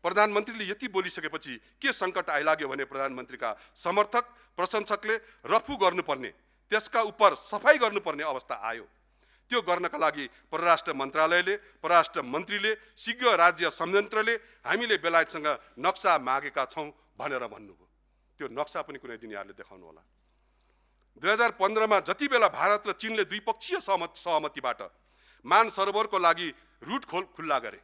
प्रधानमन्त्रीले यति बोलिसकेपछि के सङ्कट आइलाग्यो भने प्रधानमन्त्रीका समर्थक प्रशंसकले रफू गर्नुपर्ने, त्यसका उप सफाई गर्नुपर्ने अवस्था आयो। त्यो गर्नका लागि परराष्ट्र मन्त्रालयले, परराष्ट्र मन्त्रीले, शीघ्र राज्य संयन्त्रले हामीले बेलायतसँग नक्सा मागेका छौँ भनेर भन्नुभयो। त्यो नक्सा पनि कुनै दिन यहाँले देखाउनु होला। 2015मा जति बेला भारत र चीनले द्विपक्षीय सहमतिबाट मान सरोवरको लागि रुट खुल्ला गरे,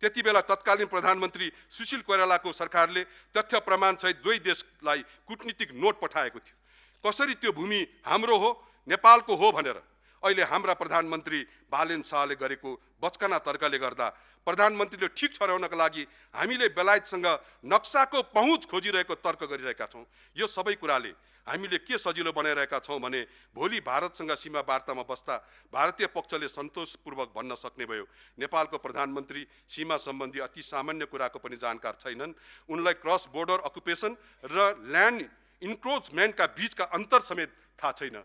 त्यति बेला तत्कालीन प्रधानमन्त्री सुशील कोइरालाको सरकारले तथ्य प्रमाणसहित दुवै देशलाई कूटनीतिक नोट पठाएको थियो। कसरी त्यो भूमि हाम्रो हो, नेपालको हो भनेर। अहिले हाम्रा प्रधानमन्त्री बालेन शाहले गरेको बचकना तर्कले गर्दा प्रधानमन्त्रीले ठिक ठहराउनका लागि हामीले बेलायतसँग नक्साको पहुँच खोजिरहेको तर्क गरिरहेका छौँ। यो सबै कुराले हामीले के सजिलो बनाइरहेका छौँ भने भोलि भारतसँग सीमा वार्तामा बस्दा भारतीय पक्षले सन्तोषपूर्वक भन्न सक्ने भयो नेपालको प्रधानमन्त्री सीमा सम्बन्धी अति सामान्य कुराको पनि जानकार छैनन्, उनलाई क्रस बोर्डर अकुपेसन र ल्यान्ड इन्क्रोचमेन्टका बीचका अन्तर समेत थाहा छैन।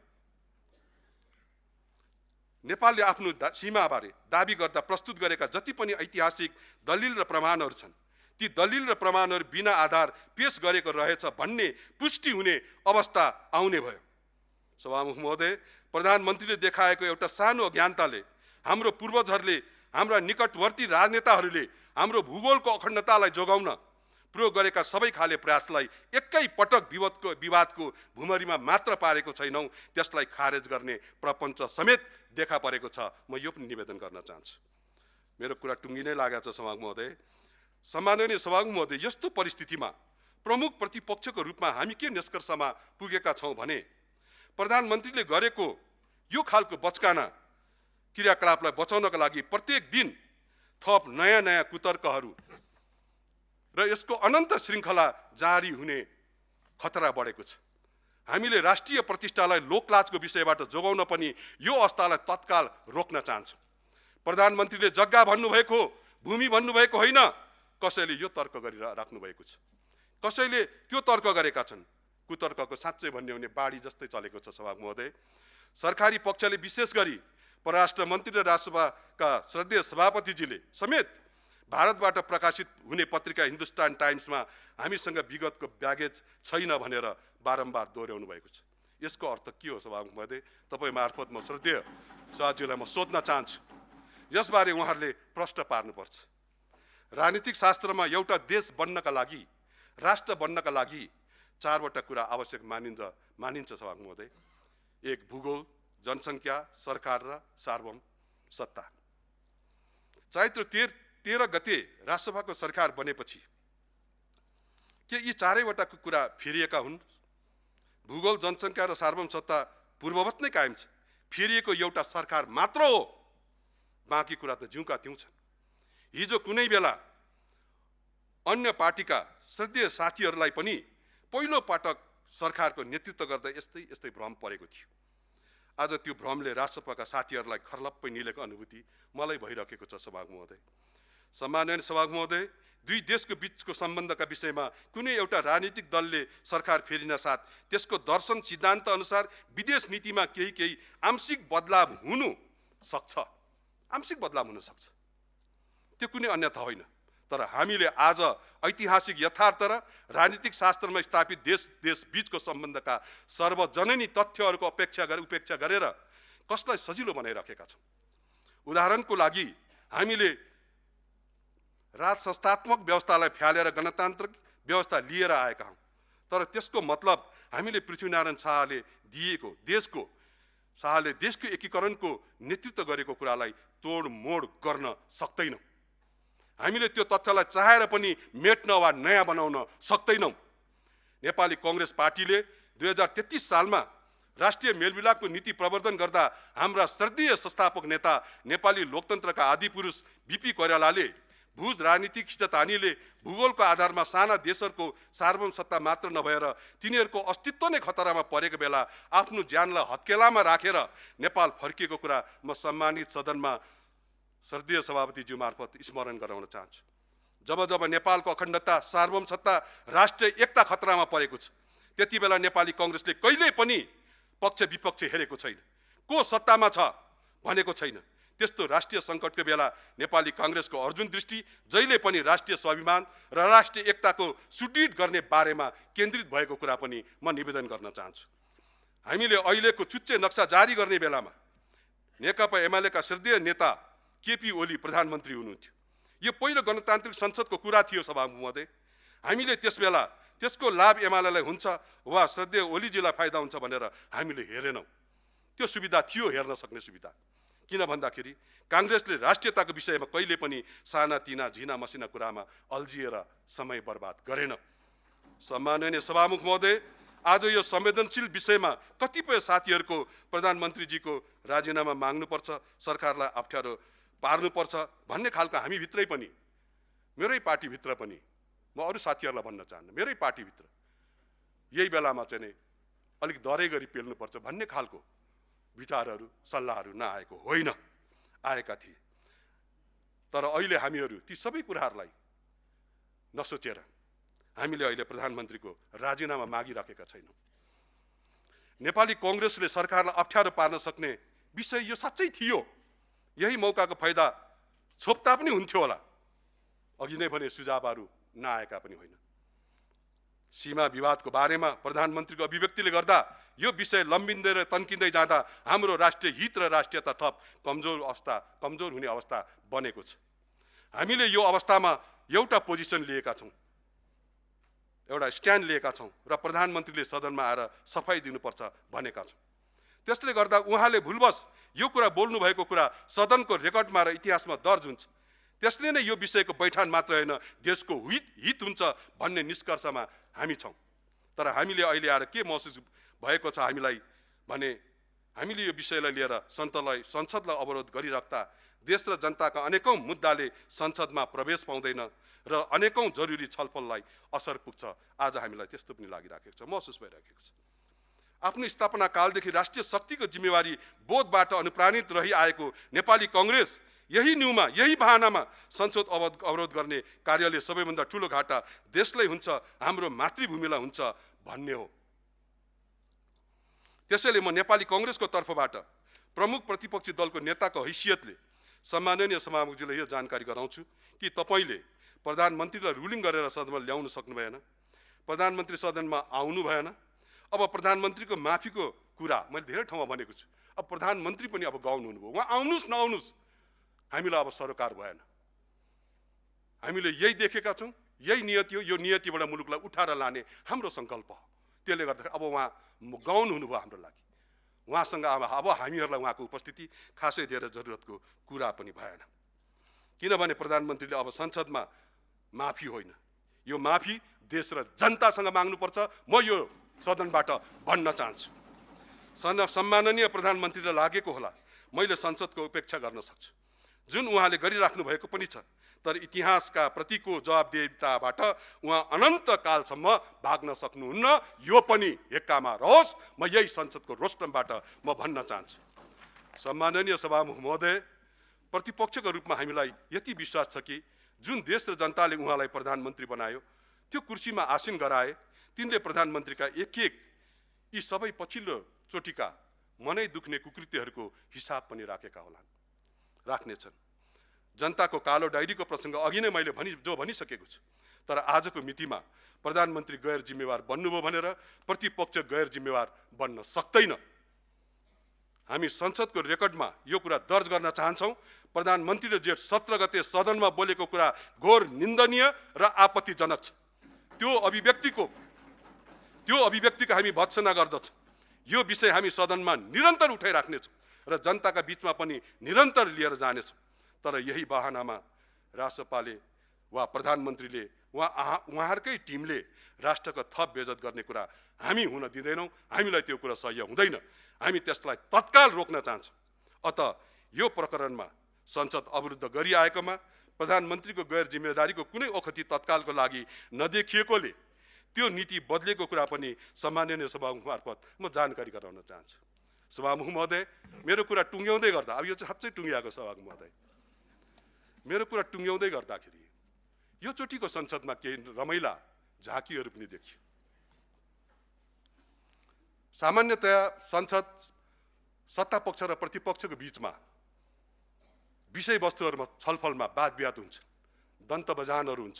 नेपालले आफ्नो सीमाबारे दाबी गर्दा प्रस्तुत गरेका जति पनि ऐतिहासिक दलिल र प्रमाणहरू छन्, ती दलिल र प्रमाणहरू बिना आधार पेश गरेको रहेछ भन्ने पुष्टि हुने अवस्था आउने भयो। सभामुख महोदय, प्रधानमन्त्रीले देखाएको एउटा सानो अज्ञानताले हाम्रो पूर्वजहरूले, हाम्रा निकटवर्ती राजनेताहरूले हाम्रो भूगोलको अखण्डतालाई जोगाउन प्रयोग गरेका सबै खाले प्रयासलाई एकै पटक विवादको भुमरीमा मात्र पारेको छैनौँ, त्यसलाई खारेज गर्ने प्रपञ्च समेत देखा परेको छ। म यो पनि निवेदन गर्न चाहन्छु। मेरो कुरा टुङ्गिनै लागेको छ सभामुख महोदय। सम्माननीय सभामुख महोदय, यस्तो परिस्थितिमा प्रमुख प्रतिपक्षको रूपमा हामी के निष्कर्षमा पुगेका छौँ भने प्रधानमन्त्रीले गरेको यो खालको बचकाना क्रियाकलापलाई बचाउनका लागि प्रत्येक दिन थप नयाँ नयाँ कुतर्कहरू र यसको अनन्त श्रृङ्खला जारी हुने खतरा बढेको छ। हामीले राष्ट्रिय प्रतिष्ठालाई लोकलाजको विषयबाट जोगाउन पनि यो अवस्थालाई तत्काल रोक्न चाहन्छौँ। प्रधानमन्त्रीले जग्गा भन्नुभएको, भूमि भन्नुभएको होइन, कसैले यो तर्क गरिराख्नु भएको छ, कसैले त्यो तर्क गरेका छन्। कुतर्कको साँच्चै भन्ने हो भने बाढी जस्तै चलेको छ। सभामुख महोदय, सरकारी पक्षले विशेष गरी परराष्ट्र मन्त्री र राष्ट्रसभाका श्रद्धेय सभापतिजीले समेत भारतबाट प्रकाशित हुने पत्रिका हिन्दुस्तान टाइम्समा हामीसँग विगतको ब्यागेज छैन भनेर बारम्बार दोहोऱ्याउनु भएको छ। यसको अर्थ के हो सभामुख महोदय? तपाईँ मार्फत म श्रद्धेय साथीहरूलाई म सोध्न चाहन्छु, यसबारे उहाँहरूले प्रश्न पार्नुपर्छ। राजनीतिक शास्त्रमा एउटा देश बन्नका लागि, राष्ट्र बन्नका लागि चारवटा कुरा आवश्यक मानिन्छ सभामुख महोदय। एक, भूगोल, जनसङ्ख्या, सरकार र सार्वभौम सत्ता। चैत्र 13 गते राष्ट्रसभाको सरकार बनेपछि के यी चारैवटा कुरा फेरिएका हुन्? भूगोल, जनसङ्ख्या र सार्वभौम सत्ता पूर्ववत नै कायम छ। फेरिएको एउटा सरकार मात्र हो, बाँकी कुरा त जिउँका त्यौँ छन्। हिजो कुनै बेला अन्य पार्टीका श्रद्धेय साथीहरूलाई पनि पहिलो पटक सरकारको नेतृत्व गर्दा यस्तै भ्रम परेको थियो। आज त्यो भ्रमले राष्ट्रसभाका साथीहरूलाई खर्लप्पै निलेको अनुभूति मलाई भइरहेको छ। सभामुख महोदय, सम्माननीय सभामुख महोदय, दुई देशको बीचको सम्बन्धका विषयमा कुनै एउटा राजनीतिक दलले सरकार फेरिन साथ त्यसको दर्शन सिद्धान्त अनुसार विदेश नीतिमा केही आंशिक बदलाव हुनु सक्छ, आंशिक बदलाव हुन सक्छ, त्यो कुनै अन्यथा होइन। तर हामीले आज ऐतिहासिक यथार्थ र राजनीतिक शास्त्रमा स्थापित देश बीचको सम्बन्धका सर्वजननी तथ्यहरूको उपेक्षा गरेर कसलाई सजिलो बनाइराखेका छौँ। उदाहरणको लागि हामीले राजसंस्थात्मक व्यवस्थालाई फ्यालेर गणतान्त्रिक व्यवस्था लिएर आएका हौँ, तर त्यसको मतलब हामीले पृथ्वीनारायण शाहले दिएको देशको एकीकरणको नेतृत्व गरेको कुरालाई तोडमोड गर्न सक्दैनौँ। हामीले त्यो तथ्यलाई चाहेर पनि मेट्न वा नयाँ बनाउन सक्दैनौँ। नेपाली कांग्रेस पार्टीले 2033 सालमा राष्ट्रिय मेलमिलापको नीति प्रवर्तन गर्दा हाम्रा श्रद्धेय संस्थापक नेता नेपाली लोकतन्त्रका आदिपुरुष बीपी कोइरालाले भुज राजनीतिक खिचतानीले भूगोलको आधारमा साना देशहरूको सार्वभौम सत्ता मात्र नभएर तिनीहरूको अस्तित्व नै खतरामा परेको बेला आफ्नो ज्यानलाई हत्केलामा राखेर नेपाल फर्किएको कुरा म सम्मानित सदनमा श्रद्धेय सभापतिज्यू मार्फत स्मरण गराउन चाहन्छु। जब नेपालको अखण्डता, सार्वभौम सत्ता, राष्ट्रिय एकता खतरामा परेको छ, त्यति बेला नेपाली कांग्रेसले कहिल्यै पनि पक्ष विपक्ष हेरेको छैन, को सत्तामा छ भनेको छैन। त्यस्तो राष्ट्रिय सङ्कटको बेला नेपाली कांग्रेसको अर्जुन दृष्टि जहिले पनि राष्ट्रिय स्वाभिमान र राष्ट्रिय एकताको सुदृढ गर्ने बारेमा केन्द्रित भएको कुरा पनि म निवेदन गर्न चाहन्छु। हामीले अहिलेको चुच्चे नक्सा जारी गर्ने बेलामा नेकपा एमालेका श्रद्धेय नेता केपी ओली प्रधानमन्त्री हुनुहुन्थ्यो। यो पहिलो गणतान्त्रिक संसदको कुरा थियो सभामुख महोदय। हामीले त्यस बेला त्यसको लाभ एमालेलाई हुन्छ वा श्रद्धेय ओलीजीलाई फाइदा हुन्छ भनेर हामीले हेरेनौँ। त्यो सुविधा थियो, हेर्न सक्ने सुविधा। किन भन्दाखेरि कांग्रेसले राष्ट्रियताको विषयमा कहिले पनि सानातिना झिना मसिना कुरामा अल्झिएर समय बर्बाद गरेन। सम्माननीय सभामुख महोदय, आज यो संवेदनशील विषयमा कतिपय साथीहरूको प्रधानमन्त्रीजीको राजीनामा माग्नुपर्छ, सरकारलाई अप्ठ्यारो पार्नुपर्छ भन्ने खालका हामीभित्रै पनि, मेरै पार्टीभित्र पनि, म अरू साथीहरूलाई भन्न चाहन्न, मेरै पार्टीभित्र यही बेलामा चाहिँ अलिक दरै गरी पेल्नुपर्छ भन्ने खालको विचारहरू सल्लाहहरू नआएको होइन, आएका थिए। तर अहिले हामीहरू ती सबै कुराहरूलाई नसोचेर हामीले अहिले प्रधानमन्त्रीको राजीनामा मागिराखेका छैनौँ। नेपाली कांग्रेसले सरकारलाई अप्ठ्यारो पार्न सक्ने विषय यो साँच्चै थियो। यही मौकाको फाइदा छोप्दा पनि हुन्थ्यो होला। अघि नै भने सुझावहरू नआएका पनि होइन। सीमा विवादको बारेमा प्रधानमन्त्रीको अभिव्यक्तिले गर्दा यो विषय लम्बिँदै र तन्किँदै जाँदा हाम्रो राष्ट्रिय हित र राष्ट्रियता थप कमजोर हुने अवस्था बनेको छ। हामीले यो अवस्थामा एउटा पोजिसन लिएका छौँ, एउटा स्ट्यान्ड लिएका छौँ र प्रधानमन्त्रीले सदनमा आएर सफाई दिनुपर्छ भनेका छौँ। त्यसले गर्दा उहाँले भुलवश यो कुरा बोल्नु भएको कुरा सदनको रेकर्डमा र इतिहासमा दर्ज हुन्छ। त्यसले नै यो विषयको बैठान मात्र होइन, देशको हित हुन्छ भन्ने निष्कर्षमा हामी छौँ। तर हामीले अहिले आएर के महसुस भएको छ हामीलाई भने, हामीले यो विषयलाई लिएर संसदलाई अवरोध गरिराख्दा देश र जनताका अनेकौं मुद्दाले संसदमा प्रवेश पाउँदैन र अनेकौं जरुरी छलफललाई असर पुग्छ। आज हामीलाई त्यस्तो पनि लागिराखेको छ, महसुस भइराखेको छ। आफ्नो स्थापना कालदेखि राष्ट्रिय शक्तिको जिम्मेवारी बोधबाट अनुप्राणित रहिआएको नेपाली कांग्रेस यही न्यूमा, यही बहानामा संसद अवरोध गर्ने कार्यले सबैभन्दा ठूलो घाटा देशलाई हुन्छ, हाम्रो मातृभूमिलाई हुन्छ भन्ने हो। त्यसैले म नेपाली कांग्रेसको तर्फबाट प्रमुख प्रतिपक्षी दलको नेताको हैसियतले सम्माननीय सभामुखज्यूलाई यो जानकारी गराउँछु कि तपाईले प्रधानमन्त्रीलाई रुलिङ गरेर सदनमा ल्याउन सक्नु भएन, प्रधानमन्त्री सदनमा आउनु भएन। अब प्रधानमन्त्रीको माफीको कुरा मैले धेरै ठाउँमा भनेको छु। अब प्रधानमन्त्री पनि अब गाउनु हुनुभयो, उहाँ आउनुस् नआउनुस् हामीलाई अब सरोकार भएन। हामीले यही देखेका छौँ, यही नियति हो। यो नियतिबाट मुलुकलाई उठाएर लाने हाम्रो सङ्कल्प हो। त्यसले गर्दा अब उहाँ गाउनु हुनुभयो हाम्रो लागि। उहाँसँग अब हामीहरूलाई उहाँको उपस्थिति खासै धेरै जरुरतको कुरा पनि भएन। किनभने प्रधानमन्त्रीले अब संसदमा माफी होइन, यो माफी देश र जनतासँग माग्नुपर्छ। म यो सदनबाट भन्न चाहन्छु। सम्माननीय प्रधानमन्त्रीलाई लागेको होला मैले संसदको उपेक्षा गर्न सक्छु, जुन उहाँले गरिराख्नु भएको पनि छ, तर इतिहासका प्रतिको जवाबदेहिताबाट उहाँ अनन्त कालसम्म भाग्न सक्नुहुन्न। यो पनि हेक्कामा रहोस्। म यही संसदको रोस्टमबाट म भन्न चाहन्छु। सम्माननीय सभामुख महोदय, प्रतिपक्षको रूपमा हामीलाई यति विश्वास छ कि जुन देश र जनताले उहाँलाई प्रधानमन्त्री बनायो, त्यो कुर्सीमा आसीन गराए, तिनले प्रधानमन्त्रीका एक यी सबै पछिल्लो चोटिका मनै दुख्ने कुकृत्यहरूको हिसाब पनि राख्नेछन्। जनताको कालो डायरीको प्रसङ्ग अघि नै मैले भनिसकेको छु। तर आजको मितिमा प्रधानमन्त्री गैर जिम्मेवार बन्नुभयो भनेर प्रतिपक्ष गैर जिम्मेवार बन्न सक्दैन। हामी संसदको रेकर्डमा यो कुरा दर्ज गर्न चाहन्छौँ। प्रधानमन्त्रीले जेठ 17 गते सदनमा बोलेको कुरा घोर निन्दनीय र आपत्तिजनक छ। त्यो अभिव्यक्तिको हामी भत्सना गर्दछौँ। यो विषय हामी सदनमा निरन्तर उठाइराख्नेछौँ र जनताका बीचमा पनि निरन्तर लिएर जानेछौँ। तर यही बहानामा राष्ट्रपाले वा प्रधानमन्त्रीले उहाँहरूकै टिमले राष्ट्रको थप बेइज्जत गर्ने कुरा हामी हुन दिँदैनौँ। हामीलाई त्यो कुरा सह्य हुँदैन। हामी त्यसलाई तत्काल रोक्न चाहन्छौँ। अत यो प्रकरणमा संसद अवरुद्ध गरिआएकोमा प्रधानमन्त्रीको गैर जिम्मेदारीको कुनै ओखती तत्कालको लागि नदेखिएकोले त्यो नीति बदलेको कुरा पनि सम्माननीय सभामुख मार्फत म जानकारी गराउन चाहन्छु। सभामुख महोदय, मेरो कुरा टुङ्ग्याउँदै गर्दा, अब यो चाहिँ साँच्चै टुङ्ग्याएको सभामुख महोदय, मेरो कुरा टुङ्ग्याउँदै गर्दाखेरि यो चोटिको संसदमा केही रमाइला झाँकीहरू पनि देखियो। सामान्यतया संसद सत्तापक्ष र प्रतिपक्षको बीचमा विषयवस्तुहरूमा छलफलमा वाद विवाद हुन्छ, दन्त बजानहरू हुन्छ,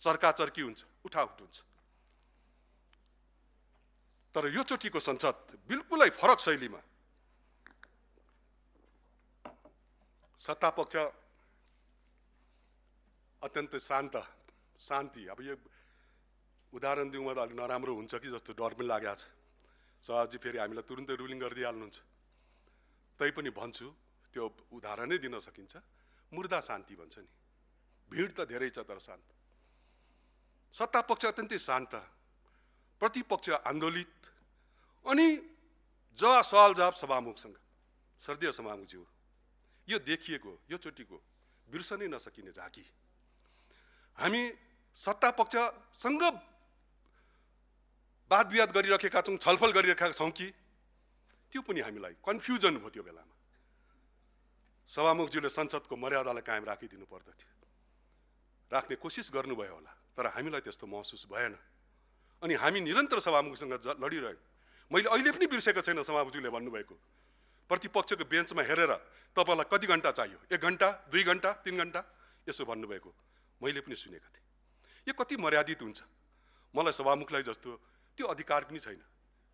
चर्काचर्की हुन्छ, उठाउठ हुन्छ। तर यो चोटिको संसद बिल्कुलै फरक शैलीमा सत्तापक्ष अत्यन्तै शान्ति। अब यो उदाहरण दिउँमा त अलिक नराम्रो हुन्छ कि जस्तो डर पनि लागेको छ। सभाजी फेरि हामीलाई तुरुन्तै रुलिङ गरिदिइहाल्नुहुन्छ। तैपनि भन्छु, त्यो उदाहरणै दिन सकिन्छ। मुर्दा शान्ति भन्छ नि, भिड त धेरै छ तर शान्त। सत्तापक्ष अत्यन्तै शान्त, प्रतिपक्ष आन्दोलित। अनि सवाल जवाब सभामुखसँग। श्रद्धेय सभामुखज्यू, यो देखिएको यो चोटिको बिर्सनै नसकिने झाँकी। हामी सत्तापक्षसँग वाद विवाद गरिरहेका छौँ, छलफल गरिरहेका छौँ कि त्यो पनि हामीलाई कन्फ्युजन भयो। त्यो बेलामा सभामुखज्यूले संसदको मर्यादालाई कायम राखिदिनु पर्दथ्यो। राख्ने कोसिस गर्नुभयो होला, तर हामीलाई त्यस्तो महसुस भएन। अनि हामी निरन्तर सभामुखसँग लडिरह्यौँ। मैले अहिले पनि बिर्सेको छैन सभामुखज्यूले भन्नुभएको, प्रतिपक्षको बेन्चमा हेरेर तपाईँलाई कति घन्टा चाहियो, 1 घन्टा 2 घन्टा 3 घन्टा यसो भन्नुभएको मैले पनि सुनेको थिएँ। यो कति मर्यादित हुन्छ। मलाई सभामुखलाई जस्तो त्यो अधिकार पनि छैन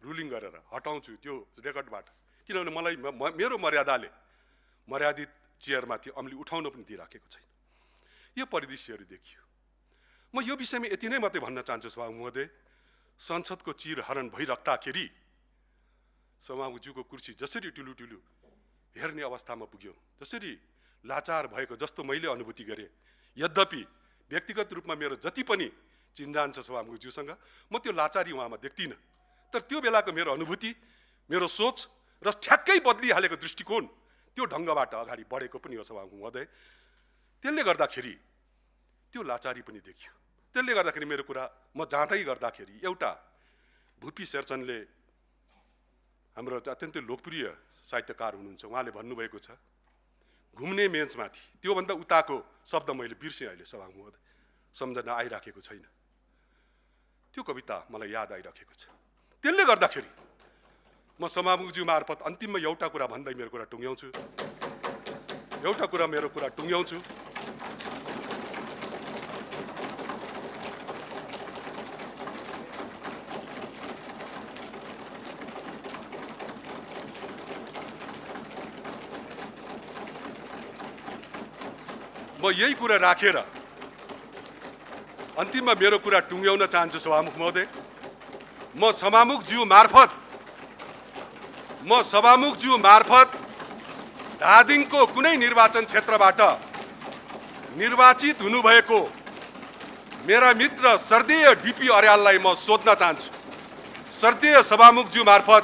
रुलिङ गरेर हटाउँछु त्यो रेकर्डबाट, किनभने मलाई मेरो मर्यादाले मर्यादित चेयरमाथि अमली उठाउन पनि दिइराखेको छैन। यो परिदृश्यहरू देखियो। म यो विषयमा यति नै मात्रै भन्न चाहन्छु सभामुख महोदय, संसदको चिरहरण भइराख्दाखेरि सभामुखज्यूको कुर्सी जसरी टुलु हेर्ने अवस्थामा पुग्यो, जसरी लाचार भएको जस्तो मैले अनुभूति गरेँ। यद्यपि व्यक्तिगत रूपमा मेरो जति पनि चिन्जान छ सभामुखज्यूसँग, म त्यो लाचारी उहाँमा देख्दिनँ। तर त्यो बेलाको मेरो अनुभूति, मेरो सोच र ठ्याक्कै बदलिहालेको दृष्टिकोण त्यो ढङ्गबाट अगाडि बढेको पनि हो सभामुख महोदय। त्यसले गर्दाखेरि त्यो लाचारी पनि देखियो। त्यसले गर्दाखेरि मेरो कुरा म जाँदै गर्दाखेरि एउटा भुपी शेरचनले हाम्रो अत्यन्तै लोकप्रिय साहित्यकार हुनुहुन्छ, उहाँले भन्नुभएको छ घुम्ने मेचमाथि, त्योभन्दा उताको शब्द मैले बिर्सेँ अहिले सभामुख महोदय, सम्झना आइराखेको छैन। त्यो कविता मलाई याद आइराखेको छ। त्यसले गर्दाखेरि म सभामुखज्यू मार्फत अन्तिममा एउटा कुरा भन्दै मेरो कुरा टुङ्ग्याउँछु। म यही कुरा राखेर अन्तिममा मेरो कुरा टुङ्ग्याउन चाहन्छु सभामुख महोदय। म सभामुखज्यू मार्फत धादिङको कुनै निर्वाचन क्षेत्रबाट निर्वाचित हुनुभएको मेरा मित्र सर्देय डिपी अर्याललाई म सोध्न चाहन्छु, सर्देय सभामुखज्यू मार्फत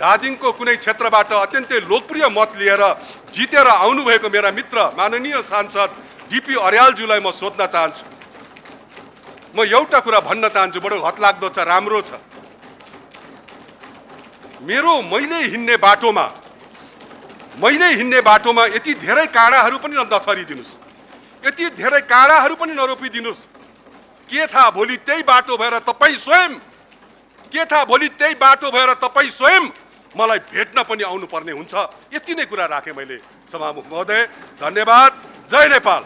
धादिङको कुनै क्षेत्रबाट अत्यन्तै लोकप्रिय मत लिएर जितेर आउनुभएको मेरा मित्र माननीय सांसद डिपी अर्यालज्यूलाई म सोध्न चाहन्छु। म एउटा कुरा भन्न चाहन्छु, बडो हतलाग्दो छ, राम्रो छ। मैले हिँड्ने बाटोमा यति धेरै काँडाहरू पनि नछरिदिनुस्, यति धेरै काँडाहरू पनि नरोपिदिनुस्। के थाहा भोलि त्यही बाटो भएर तपाईँ स्वयं मलाई भेट्न पनि आउनुपर्ने हुन्छ। यति नै कुरा राखेँ मैले सभामुख महोदय। धन्यवाद। जय नेपाल।